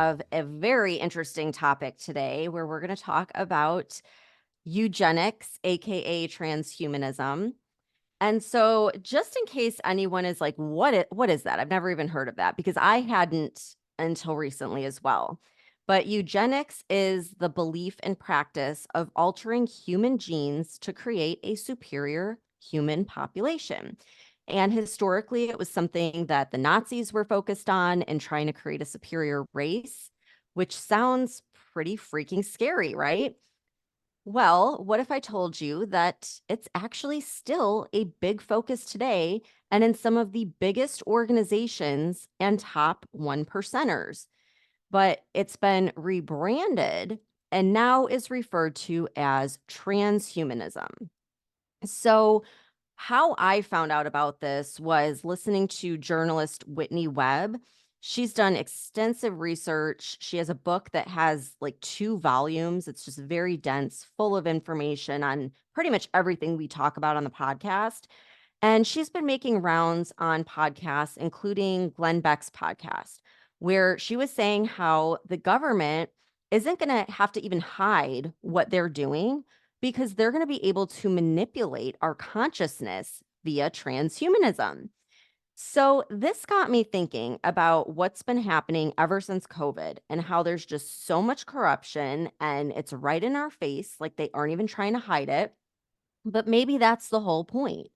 have a very interesting topic today where we're going to talk about eugenics, aka transhumanism. And so, just in case anyone is like, what is that? I've never even heard of that because I hadn't until recently as well. But eugenics is the belief and practice of altering human genes to create a superior human population. And historically, it was something that the Nazis were focused on and trying to create a superior race, which sounds pretty freaking scary, right? Well, what if I told you that it's actually still a big focus today and in some of the biggest organizations and top one percenters, but it's been rebranded and now is referred to as transhumanism. So, how I found out about this was listening to journalist Whitney Webb. She's done extensive research. She has a book that has like 2 volumes. It's just very dense, full of information on pretty much everything we talk about on the podcast. And she's been making rounds on podcasts, including Glenn Beck's podcast, where she was saying how the government isn't going to have to even hide what they're doing because they're going to be able to manipulate our consciousness via transhumanism. So, this got me thinking about what's been happening ever since COVID and how there's just so much corruption and it's right in our face, like they aren't even trying to hide it. But maybe that's the whole point.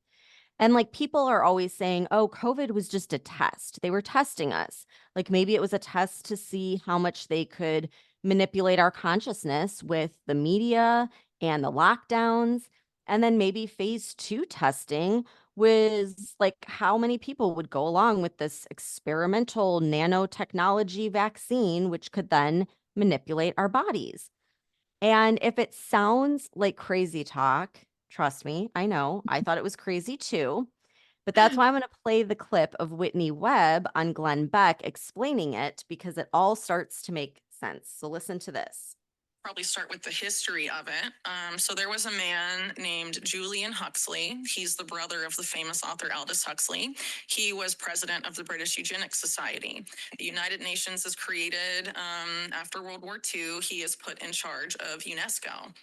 And like people are always saying, oh, COVID was just a test. They were testing us. Like maybe it was a test to see how much they could manipulate our consciousness with the media and the lockdowns. And then maybe phase 2 testing was like how many people would go along with this experimental nanotechnology vaccine, which could then manipulate our bodies. And if it sounds like crazy talk, trust me, I know, I thought it was crazy too. But that's why I'm going to play the clip of Whitney Webb on Glenn Beck explaining it because it all starts to make sense. So listen to this. Probably start with the history of it. So there was a man named Julian Huxley. He's the brother of the famous author Aldous Huxley. He was president of the British Eugenics Society. The United Nations is created after World War II. He is put in charge of UNESCO.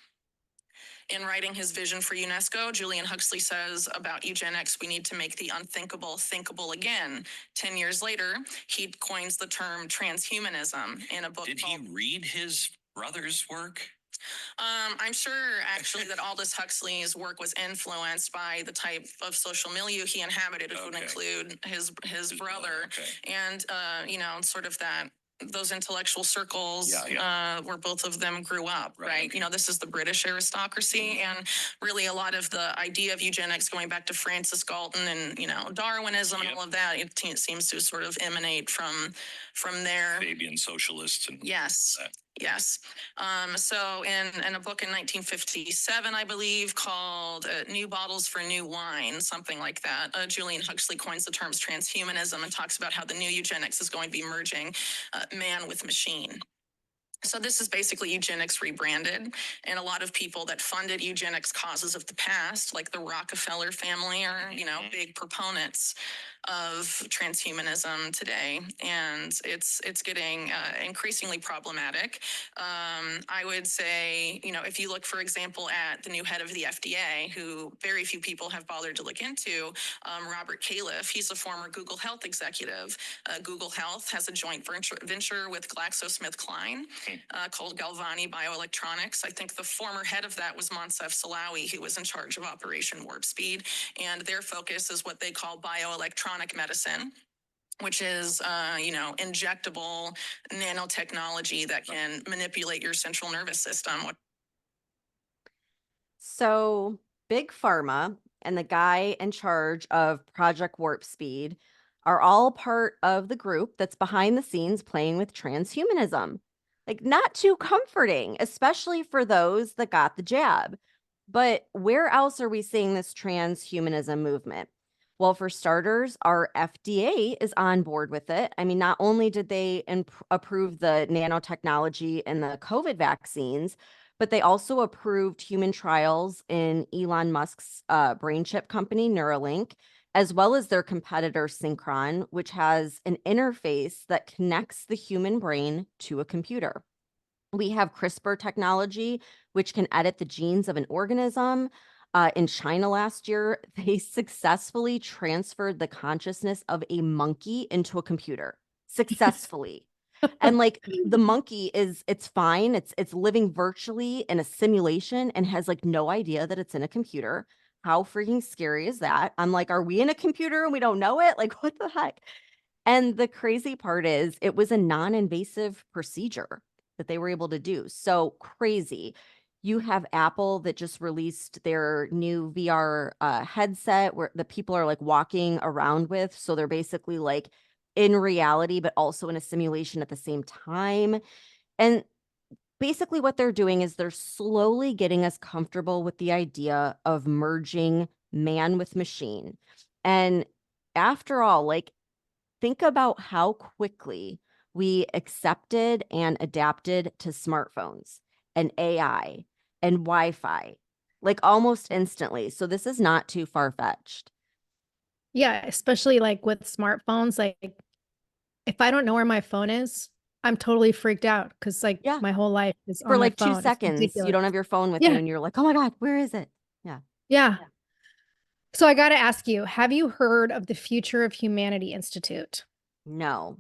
In writing his vision for UNESCO, Julian Huxley says about eugenics, we need to make the unthinkable thinkable again. 10 years later, he coins the term transhumanism in a book Did called... he read his brother's work? I'm sure actually that Aldous Huxley's work was influenced by the type of social milieu he inhabited, which would include his brother, and sort of those intellectual circles where both of them grew up, right? You know, this is the British aristocracy, and really a lot of the idea of eugenics going back to Francis Galton and, Darwinism and all of that, it seems to sort of emanate from there. Fabian socialists. And yes. That. Yes. So in a book in 1957, I believe, called New Bottles for New Wine, something like that, Julian Huxley coins the terms transhumanism and talks about how the new eugenics is going to be merging man with machine. So this is basically eugenics rebranded, and a lot of people that funded eugenics causes of the past, like the Rockefeller family, are, big proponents of transhumanism today, and it's getting increasingly problematic. I would say, if you look, for example, at the new head of the FDA, who very few people have bothered to look into, Robert Califf, he's a former Google Health executive. Google Health has a joint venture with GlaxoSmithKline called Galvani Bioelectronics. I think the former head of that was Moncef Slaoui, who was in charge of Operation Warp Speed, and their focus is what they call bioelectronic medicine, which is, injectable nanotechnology that can manipulate your central nervous system. So, Big Pharma and the guy in charge of Project Warp Speed are all part of the group that's behind the scenes playing with transhumanism. Like, not too comforting, especially for those that got the jab. But where else are we seeing this transhumanism movement? Well, for starters, our FDA is on board with it. I mean, not only did they approve the nanotechnology in the COVID vaccines, but they also approved human trials in Elon Musk's brain chip company, Neuralink. as well as their competitor Synchron, which has an interface that connects the human brain to a computer. We have CRISPR technology, which can edit the genes of an organism. In China last year, they successfully transferred the consciousness of a monkey into a computer. Successfully. And like the monkey it's fine. It's living virtually in a simulation and has like no idea that it's in a computer. How freaking scary is that? I'm like, are we in a computer and we don't know it? Like, what the heck? And the crazy part is it was a non-invasive procedure that they were able to do. So crazy. You have Apple that just released their new VR headset where the people are like walking around with. So they're basically like in reality, but also in a simulation at the same time. And basically, what they're doing is they're slowly getting us comfortable with the idea of merging man with machine. And after all, like, think about how quickly we accepted and adapted to smartphones and AI and Wi-Fi, like almost instantly. So this is not too far-fetched. Yeah, especially like with smartphones, like if I don't know where my phone is, I'm totally freaked out because like Yeah. my whole life is For on my like 2 phone. It's seconds, you ridiculous. don't have your phone with you Yeah, and you're like, oh my God, where is it? Yeah. yeah. So I got to ask you, have you heard of the Future of Humanity Institute? No.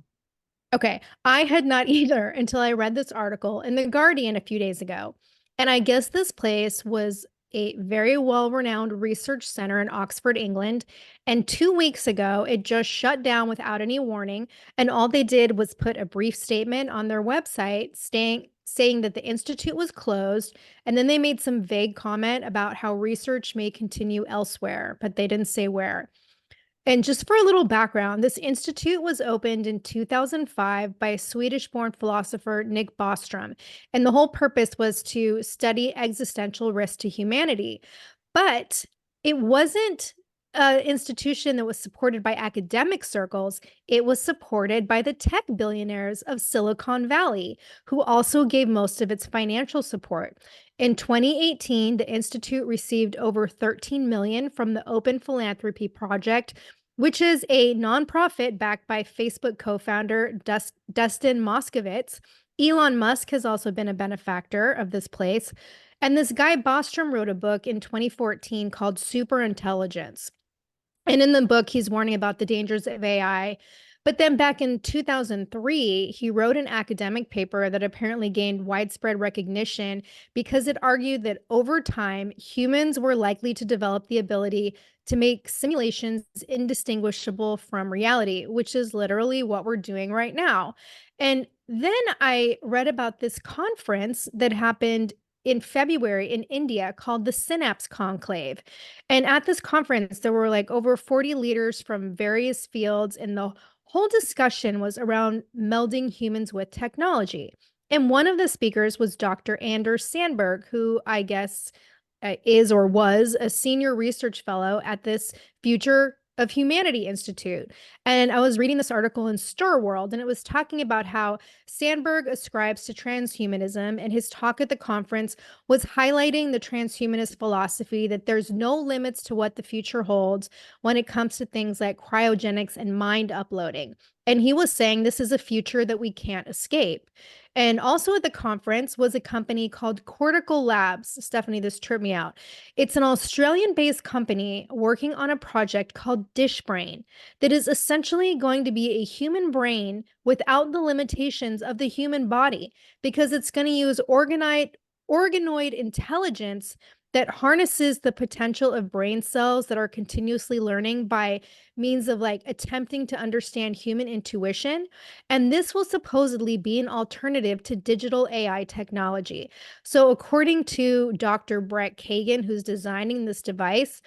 Okay, I had not either until I read this article in The Guardian a few days ago. And I guess this place was a very well-renowned research center in Oxford, England. And 2 weeks ago, it just shut down without any warning. And all they did was put a brief statement on their website saying that the institute was closed. And then they made some vague comment about how research may continue elsewhere, but they didn't say where. And just for a little background, this institute was opened in 2005 by a Swedish-born philosopher, Nick Bostrom. And the whole purpose was to study existential risk to humanity. But it wasn't an institution that was supported by academic circles. It was supported by the tech billionaires of Silicon Valley, who also gave most of its financial support. In 2018, the institute received over 13 million from the Open Philanthropy Project, which is a nonprofit backed by Facebook co-founder Dustin Moskovitz. Elon Musk has also been a benefactor of this place. And this guy Bostrom wrote a book in 2014 called Superintelligence. And in the book, he's warning about the dangers of AI. But then back in 2003, he wrote an academic paper that apparently gained widespread recognition because it argued that over time, humans were likely to develop the ability to make simulations indistinguishable from reality, which is literally what we're doing right now. And then I read about this conference that happened in February in India called the Synapse Conclave. And at this conference, there were like over 40 leaders from various fields, and the whole discussion was around melding humans with technology. And one of the speakers was Dr. Anders Sandberg, who I guess is or was a senior research fellow at this Future of Humanity Institute. And I was reading this article in Star World, and it was talking about how Sandberg ascribes to transhumanism, and his talk at the conference was highlighting the transhumanist philosophy that there's no limits to what the future holds when it comes to things like cryogenics and mind uploading. And he was saying this is a future that we can't escape. And also at the conference was a company called Cortical Labs. Stephanie, this tripped me out. It's an Australian-based company working on a project called DishBrain that is essentially going to be a human brain without the limitations of the human body, because it's going to use organoid intelligence that harnesses the potential of brain cells that are continuously learning by means of like attempting to understand human intuition. And this will supposedly be an alternative to digital AI technology. So according to Dr. Brett Kagan, who's designing this device,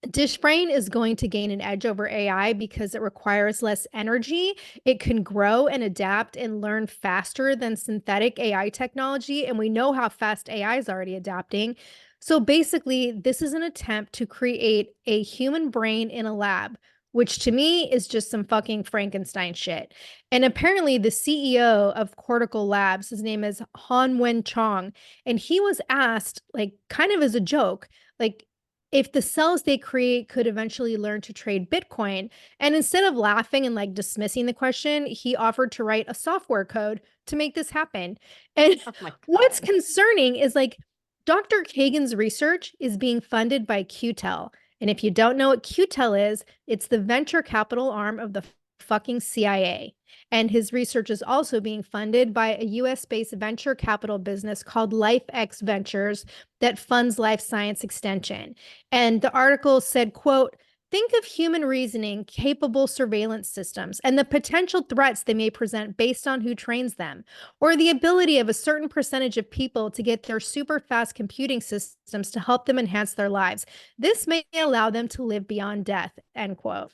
DishBrain is going to gain an edge over AI because it requires less energy. It can grow and adapt and learn faster than synthetic AI technology. And we know how fast AI is already adapting. So basically, this is an attempt to create a human brain in a lab, which to me is just some fucking Frankenstein shit. And apparently, the CEO of Cortical Labs, his name is Han Wen Chong, and he was asked, like, kind of as a joke, like, if the cells they create could eventually learn to trade Bitcoin. And instead of laughing and like dismissing the question, he offered to write a software code to make this happen. And Oh my what's God. concerning is like Dr. Kagan's research is being funded by QTEL. And if you don't know what QTEL is, it's the venture capital arm of the fucking CIA. And his research is also being funded by a US-based venture capital business called LifeX Ventures that funds life science extension. And the article said, quote, think of human reasoning capable surveillance systems and the potential threats they may present based on who trains them, or the ability of a certain percentage of people to get their super fast computing systems to help them enhance their lives. This may allow them to live beyond death, end quote.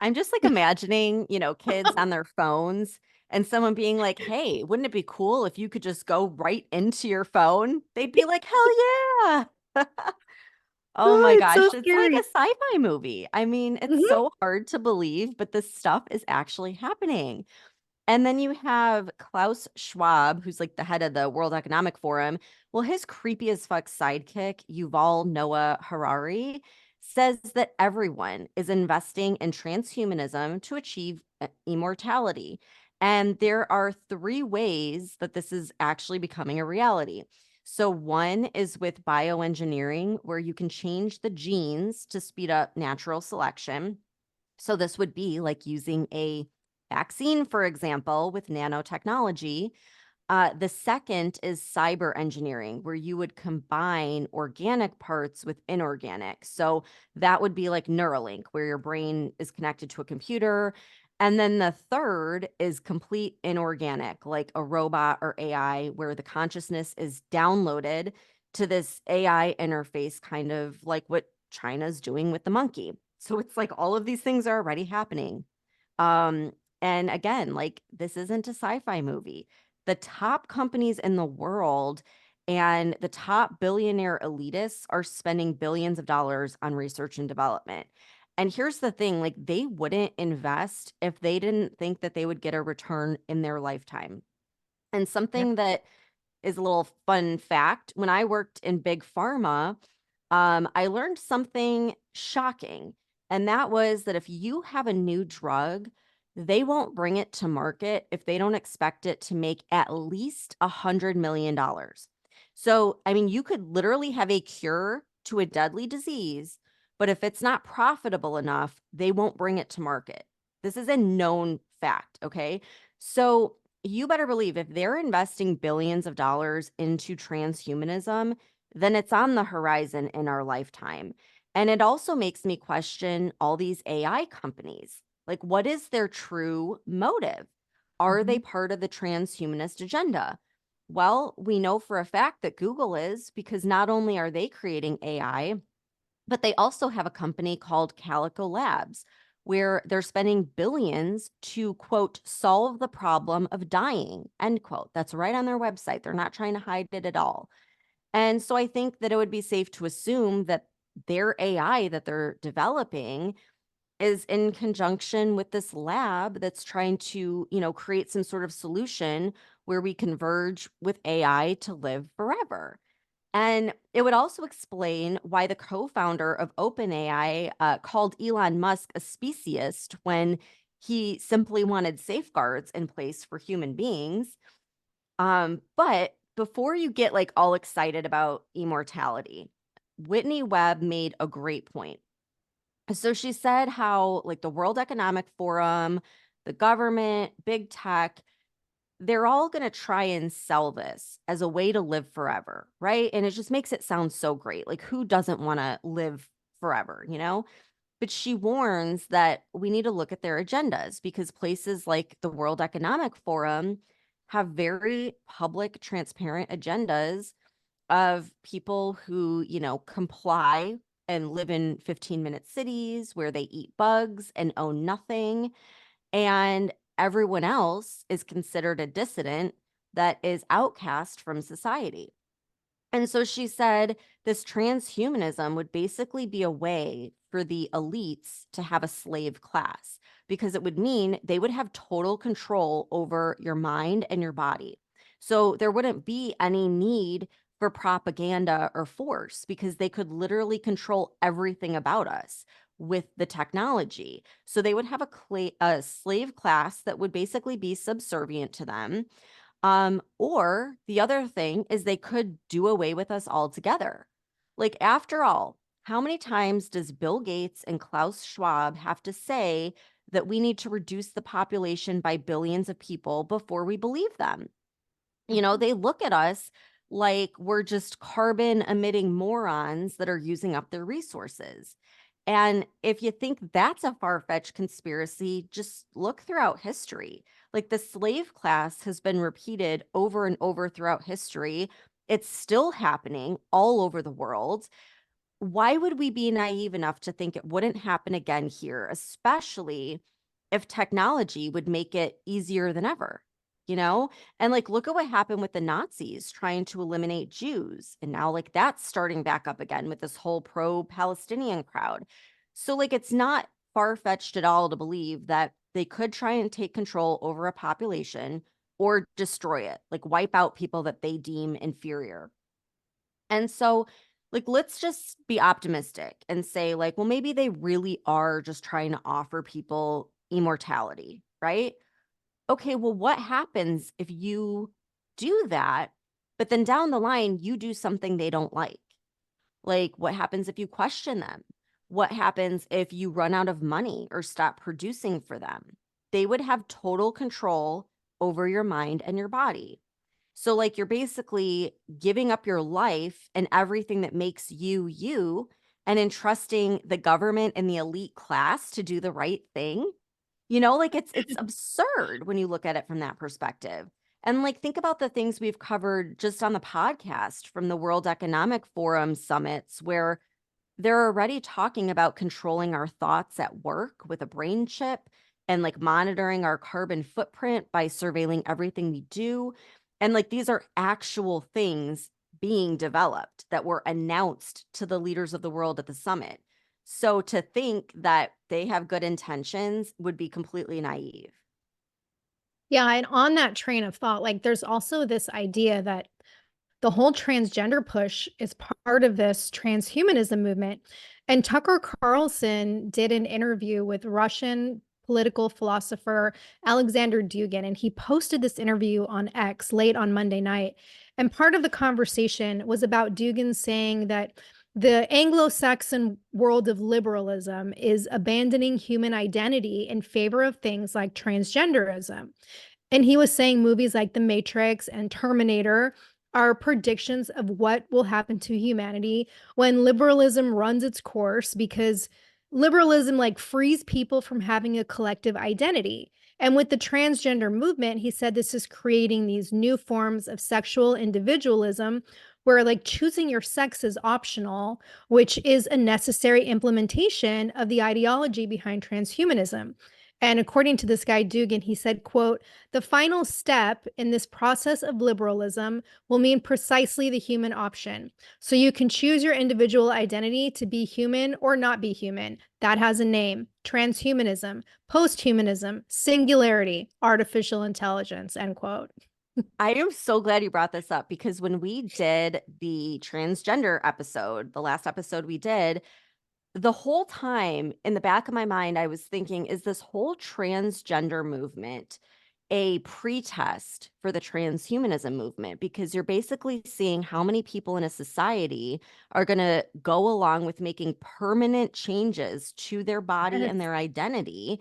I'm just like imagining, kids on their phones and someone being like, hey, wouldn't it be cool if you could just go right into your phone? They'd be like, hell yeah. Oh Oh, my it's so gosh, it's like a scary. sci-fi movie. I mean, it's Mhm. so hard to believe, but this stuff is actually happening. And then you have Klaus Schwab, who's like the head of the World Economic Forum. Well, his creepy as fuck sidekick, Yuval Noah Harari, says that everyone is investing in transhumanism to achieve immortality. And there are three ways that this is actually becoming a reality. So, one is with bioengineering, where you can change the genes to speed up natural selection. So, this would be like using a vaccine, for example, with nanotechnology. The second is cyber engineering, where you would combine organic parts with inorganic. So that would be like Neuralink, where your brain is connected to a computer. And then the third is complete inorganic, like a robot or AI, where the consciousness is downloaded to this AI interface, kind of like what China's doing with the monkey. So it's like all of these things are already happening. Um, and again, like this isn't a sci-fi movie. The top companies in the world and the top billionaire elitists are spending billions of dollars on research and development. And here's the thing, like they wouldn't invest if they didn't think that they would get a return in their lifetime. And Yep. something that is a little fun fact, when I worked in big pharma, I learned something shocking. And that was that if you have a new drug, they won't bring it to market if they don't expect it to make at least $100 million. So, I mean, you could literally have a cure to a deadly disease, but if it's not profitable enough, they won't bring it to market. This is a known fact. Okay. So, you better believe if they're investing billions of dollars into transhumanism, then it's on the horizon in our lifetime. And it also makes me question all these AI companies. Like, what is their true motive? Are they Mhm. part of the transhumanist agenda? Well, we know for a fact that Google is, because not only are they creating AI, but they also have a company called Calico Labs, where they're spending billions to, quote, solve the problem of dying, end quote. That's right on their website. They're not trying to hide it at all. And so I think that it would be safe to assume that their AI that they're developing is in conjunction with this lab that's trying to, create some sort of solution where we converge with AI to live forever. And it would also explain why the co-founder of OpenAI called Elon Musk a speciesist when he simply wanted safeguards in place for human beings. But before you get like all excited about immortality, Whitney Webb made a great point. So she said how like the World Economic Forum, the government, big tech, they're all going to try and sell this as a way to live forever, right? And it just makes it sound so great. Like who doesn't want to live forever? But she warns that we need to look at their agendas because places like the World Economic Forum have very public, transparent agendas of people who, comply and live in 15-minute cities where they eat bugs and own nothing. And everyone else is considered a dissident that is outcast from society. And so she said this transhumanism would basically be a way for the elites to have a slave class because it would mean they would have total control over your mind and your body. So there wouldn't be any need for propaganda or force because they could literally control everything about us with the technology. So they would have a slave class that would basically be subservient to them. Or the other thing is they could do away with us altogether. Like, after all, how many times does Bill Gates and Klaus Schwab have to say that we need to reduce the population by billions of people before we believe them? They look at us like we're just carbon emitting morons that are using up their resources. And if you think that's a far-fetched conspiracy, just look throughout history. Like, the slave class has been repeated over and over throughout history. It's still happening all over the world. Why would we be naive enough to think it wouldn't happen again here, especially if technology would make it easier than ever, you know? And like, look at what happened with the Nazis trying to eliminate Jews. And now, like, that's starting back up again with this whole pro-Palestinian crowd. So, like, it's not far-fetched at all to believe that they could try and take control over a population or destroy it, like wipe out people that they deem inferior. And so, like, let's just be optimistic and say, like, well, maybe they really are just trying to offer people immortality, right? Okay, well, what happens if you do that, but then down the line, you do something they don't like? Like, what happens if you question them? What happens if you run out of money or stop producing for them? They would have total control over your mind and your body. So, like, you're basically giving up your life and everything that makes you you and entrusting the government and the elite class to do the right thing. Like, it's absurd when you look at it from that perspective. And like, think about the things we've covered just on the podcast from the World Economic Forum summits where they're already talking about controlling our thoughts at work with a brain chip and like monitoring our carbon footprint by surveilling everything we do. And like, these are actual things being developed that were announced to the leaders of the world at the summit. So to think that they have good intentions would be completely naive. Yeah, and on that train of thought, like, there's also this idea that the whole transgender push is part of this transhumanism movement. And Tucker Carlson did an interview with Russian political philosopher Alexander Dugin, and he posted this interview on X late on Monday night. And part of the conversation was about Dugin saying that the Anglo-Saxon world of liberalism is abandoning human identity in favor of things like transgenderism. And he was saying movies like The Matrix and Terminator are predictions of what will happen to humanity when liberalism runs its course, because liberalism like frees people from having a collective identity. And with the transgender movement, he said this is creating these new forms of sexual individualism where like choosing your sex is optional, which is a necessary implementation of the ideology behind transhumanism. And according to this guy Dugin, he said, quote, "The final step in this process of liberalism will mean precisely the human option. So you can choose your individual identity to be human or not be human. That has a name: transhumanism, posthumanism, singularity, artificial intelligence," end quote. I am so glad you brought this up because when we did the transgender episode, the last episode we did, the whole time in the back of my mind, I was thinking, is this whole transgender movement a pretest for the transhumanism movement? Because you're basically seeing how many people in a society are going to go along with making permanent changes to their body and Yes. their identity.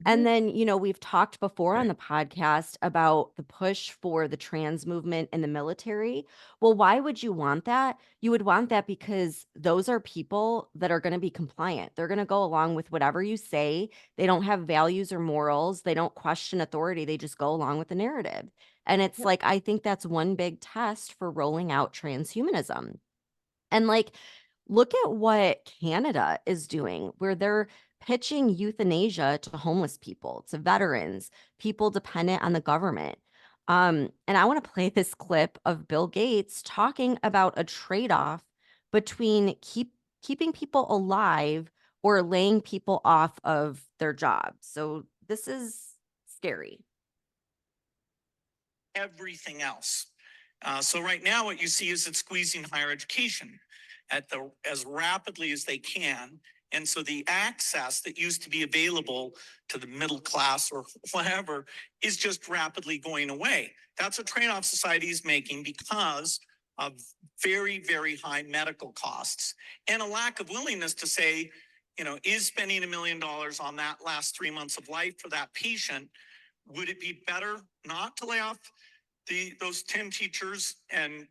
And then, we've talked before on the podcast about the push for the trans movement in the military. Well, why would you want that? You would want that because those are people that are going to be compliant. They're going to go along with whatever you say. They don't have values or morals. They don't question authority. They just go along with the narrative. And it's like, I think that's one big test for rolling out transhumanism. And like, look at what Canada is doing, where they're pitching euthanasia to homeless people, to veterans, people dependent on the government. And I want to play this clip of Bill Gates talking about a trade-off between keeping people alive or laying people off of their jobs. So this is scary. Everything else. So right now, what you see is it's squeezing higher education as rapidly as they can. And so the access that used to be available to the middle class or whatever is just rapidly going away. That's a trade-off society is making because of very, very high medical costs and a lack of willingness to say, is spending $1 million on that last 3 months of life for that patient, would it be better not to lay off those 10 teachers and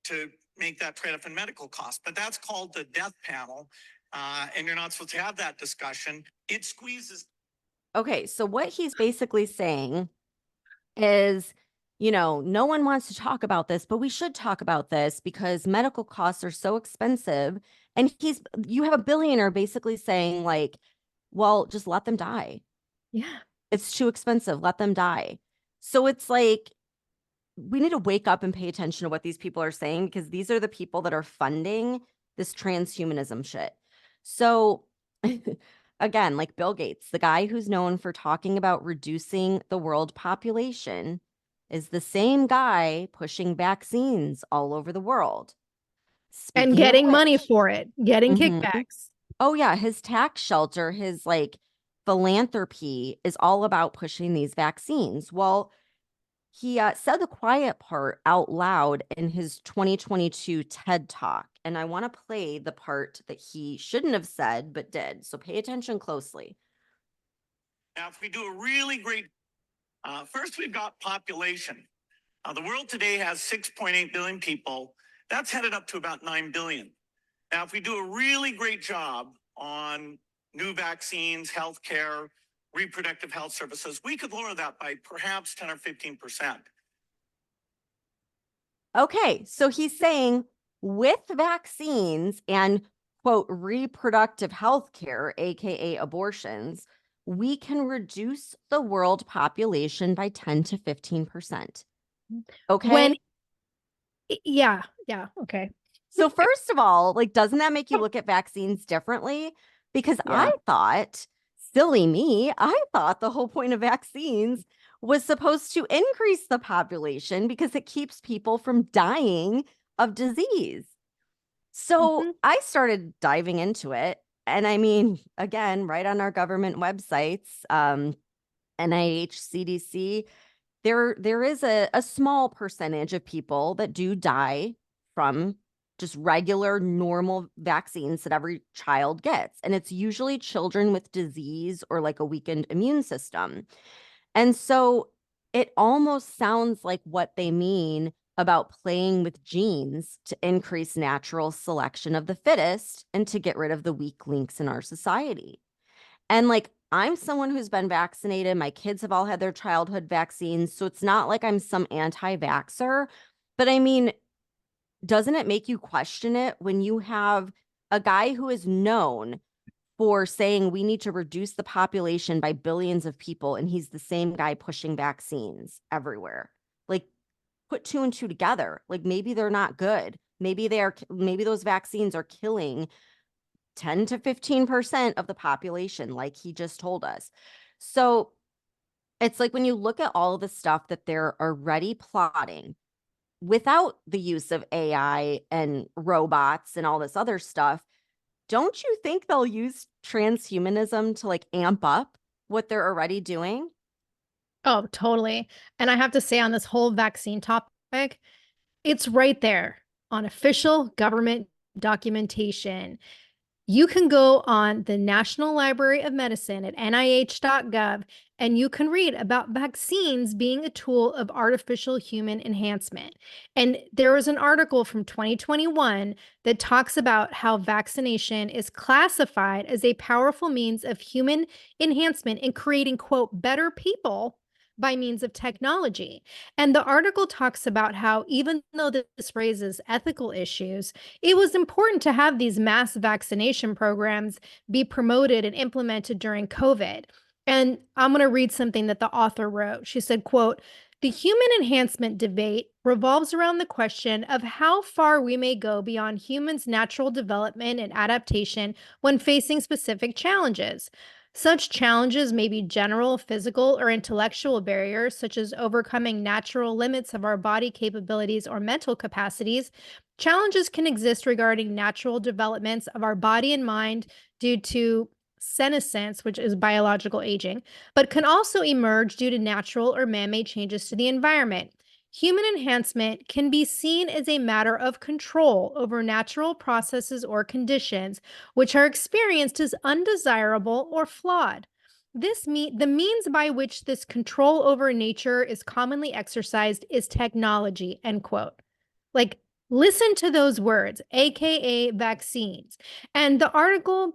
to make that trade-off in medical costs? But that's called the death panel, and you're not supposed to have that discussion. It squeezes. Okay, so what he's basically saying is, no one wants to talk about this, but we should talk about this because medical costs are so expensive. And you have a billionaire basically saying like, well, just let them die. Yeah. It's too expensive. Let them die. So it's like, we need to wake up and pay attention to what these people are saying, because these are the people that are funding this transhumanism shit. So again, like Bill Gates, the guy who's known for talking about reducing the world population, is the same guy pushing vaccines all over the world. And Speaking of getting money which, for it, getting Mhm. kickbacks. Oh yeah, his tax shelter, his like philanthropy is all about pushing these vaccines. Well, he said the quiet part out loud in his 2022 TED Talk. And I want to play the part that he shouldn't have said, but did. So pay attention closely. Now, if we do a really great, first we've got population. The world today has 6.8 billion people. That's headed up to about 9 billion. Now, if we do a really great job on new vaccines, healthcare, reproductive health services, we could lower that by perhaps 10 or 15%. Okay, so he's saying with vaccines and, quote, reproductive health care, aka abortions, we can reduce the world population by 10 to 15%. Okay. When yeah, okay. So first of all, like, doesn't that make you look at vaccines differently? Because Yeah. I thought, silly me, I thought the whole point of vaccines was supposed to increase the population because it keeps people from dying of disease. So Mhm. I started diving into it. And I mean, again, right on our government websites, NIH, CDC, there is a small percentage of people that do die from just regular normal vaccines that every child gets, and it's usually children with disease or like a weakened immune system. And so it almost sounds like what they mean about playing with genes to increase natural selection of the fittest and to get rid of the weak links in our society. And like, I'm someone who's been vaccinated. My kids have all had their childhood vaccines. So it's not like I'm some anti-vaxxer. But I mean, doesn't it make you question it when you have a guy who is known for saying we need to reduce the population by billions of people, and he's the same guy pushing vaccines everywhere? Like, put two and two together. Like, maybe they're not good. Maybe those vaccines are killing 10 to 15% of the population, like he just told us. So it's like when you look at all of the stuff that they're already plotting without the use of AI and robots and all this other stuff, don't you think they'll use transhumanism to like amp up what they're already doing? Oh, totally. And I have to say on this whole vaccine topic, it's right there on official government documentation. You can go on the National Library of Medicine at nih.gov and you can read about vaccines being a tool of artificial human enhancement. And there was an article from 2021 that talks about how vaccination is classified as a powerful means of human enhancement in creating, quote, better people by means of technology. And the article talks about how even though this raises ethical issues, it was important to have these mass vaccination programs be promoted and implemented during COVID. And I'm going to read something that the author wrote. She said, quote, "The human enhancement debate revolves around the question of how far we may go beyond humans' natural development and adaptation when facing specific challenges. Such challenges may be general, physical, or intellectual barriers, such as overcoming natural limits of our body capabilities or mental capacities. Challenges can exist regarding natural developments of our body and mind due to senescence, which is biological aging, but can also emerge due to natural or man made changes to the environment. Human enhancement can be seen as a matter of control over natural processes or conditions, which are experienced as undesirable or flawed. The means by which this control over nature is commonly exercised is technology, end quote. Like, listen to those words, AKA vaccines. And the article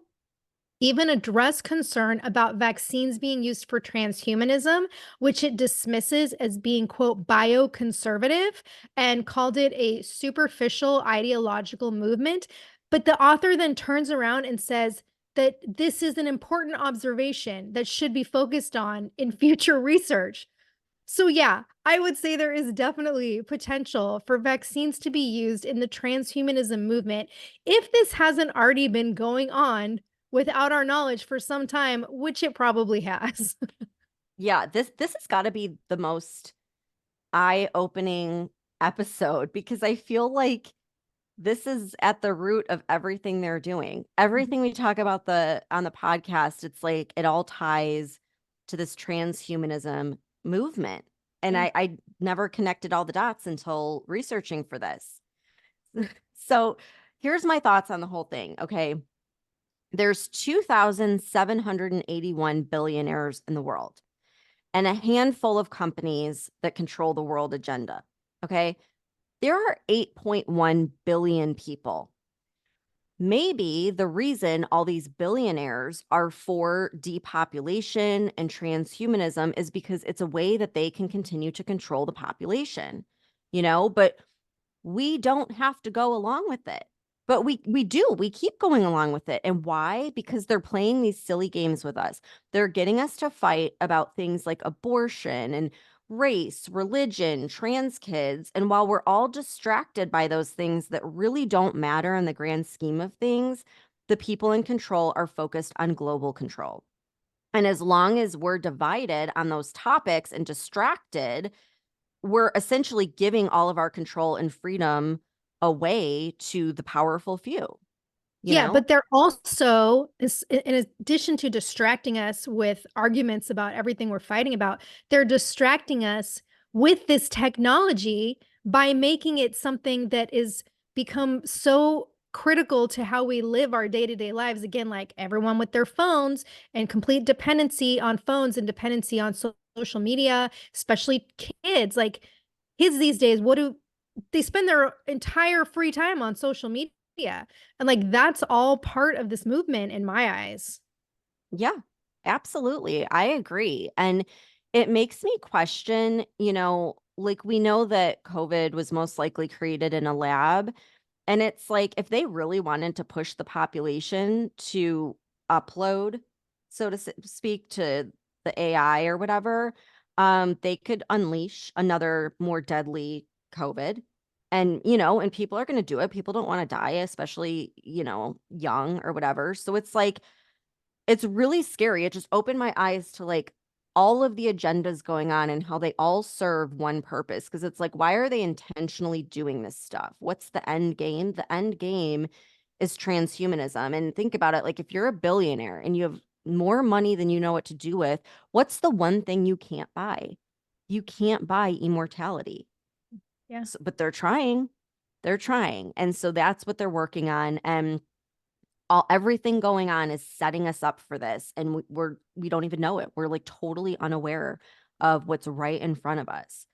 even addressed concern about vaccines being used for transhumanism, which it dismisses as being, quote, bioconservative, and called it a superficial ideological movement. But the author then turns around and says that this is an important observation that should be focused on in future research. So, yeah, I would say there is definitely potential for vaccines to be used in the transhumanism movement if this hasn't already been going on without our knowledge for some time, which it probably has. Yeah, this has got to be the most eye-opening episode because I feel like this is at the root of everything they're doing. Everything we talk about on the podcast, it's like it all ties to this transhumanism movement. And Yeah. I never connected all the dots until researching for this. So here's my thoughts on the whole thing. Okay. There's 2,781 billionaires in the world and a handful of companies that control the world agenda. Okay. There are 8.1 billion people. Maybe the reason all these billionaires are for depopulation and transhumanism is because it's a way that they can continue to control the population, but we don't have to go along with it. But we do. We keep going along with it. And why? Because they're playing these silly games with us. They're getting us to fight about things like abortion and race, religion, trans kids. And while we're all distracted by those things that really don't matter in the grand scheme of things, the people in control are focused on global control. And as long as we're divided on those topics and distracted, we're essentially giving all of our control and freedom away to the powerful few, Yeah, but they're also, in addition to distracting us with arguments about everything we're fighting about, they're distracting us with this technology by making it something that is become so critical to how we live our day-to-day lives. Again, like everyone with their phones and complete dependency on phones and dependency on social media, especially kids. Like kids these days, what do they spend their entire free time on social media? And like that's all part of this movement in my eyes. Yeah, absolutely. I agree. And it makes me question, like we know that COVID was most likely created in a lab. And it's like if they really wanted to push the population to upload, so to speak, to the AI or whatever, they could unleash another more deadly COVID. And people are going to do it. People don't want to die, especially, young or whatever. So it's like, it's really scary. It just opened my eyes to like all of the agendas going on and how they all serve one purpose. Because it's like, why are they intentionally doing this stuff? What's the end game? The end game is transhumanism. And think about it, like if you're a billionaire and you have more money than you know what to do with, what's the one thing you can't buy? You can't buy immortality. Yeah. But they're trying. They're trying. And so that's what they're working on. And everything going on is setting us up for this. And we don't even know it. We're like totally unaware of what's right in front of us.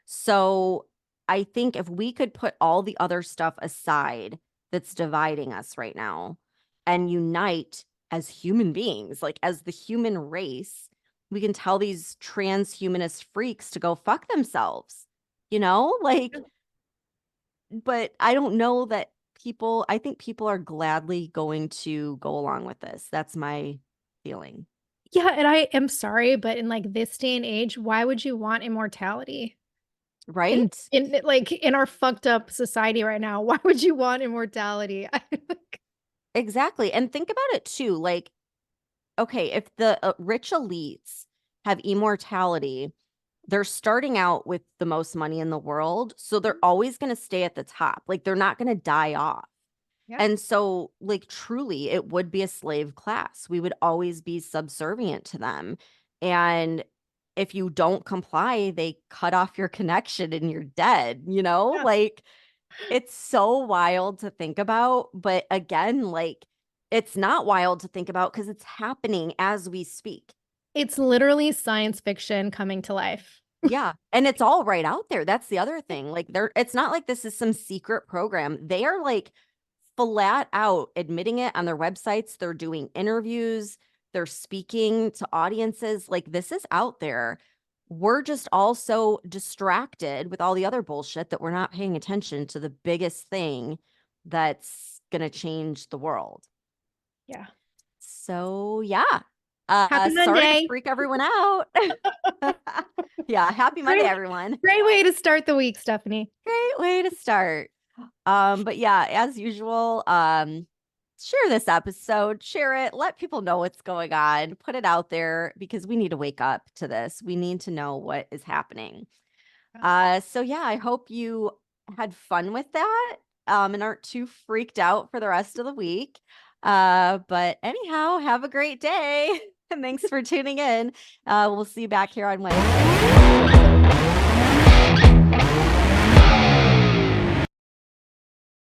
So I think if we could put all the other stuff aside that's dividing us right now and unite as human beings, like as the human race, we can tell these transhumanist freaks to go fuck themselves, like, but I don't know that I think people are gladly going to go along with this. That's my feeling. Yeah, and I am sorry, but in like this day and age, why would you want immortality? In Right? in like in our fucked up society right now, why would you want immortality? Exactly. And think about it too. Like okay, if the rich elites have immortality, they're starting out with the most money in the world. So they're always going to stay at the top. Like they're not going to die off. Yep. And so, like, truly, it would be a slave class. We would always be subservient to them. And if you don't comply, they cut off your connection and you're dead, you know? Yeah. Like, it's so wild to think about. But again, like, it's not wild to think about because it's happening as we speak. It's literally science fiction coming to life. Yeah. And it's all right out there. That's the other thing. Like, it's not like this is some secret program. They are like flat out admitting it on their websites. They're doing interviews, they're speaking to audiences. Like, this is out there. We're just all so distracted with all the other bullshit that we're not paying attention to the biggest thing that's going to change the world. Yeah. So, yeah. Happy Sorry Monday. to freak everyone out. Yeah. Happy Monday, everyone. Great way to start the week, Stephanie. Great way to start. But yeah, as usual, share this episode, share it, let people know what's going on, put it out there because we need to wake up to this. We need to know what is happening. So yeah, I hope you had fun with that, and aren't too freaked out for the rest of the week. But anyhow, have a great day. And thanks for tuning in. We'll see you back here on Wednesday.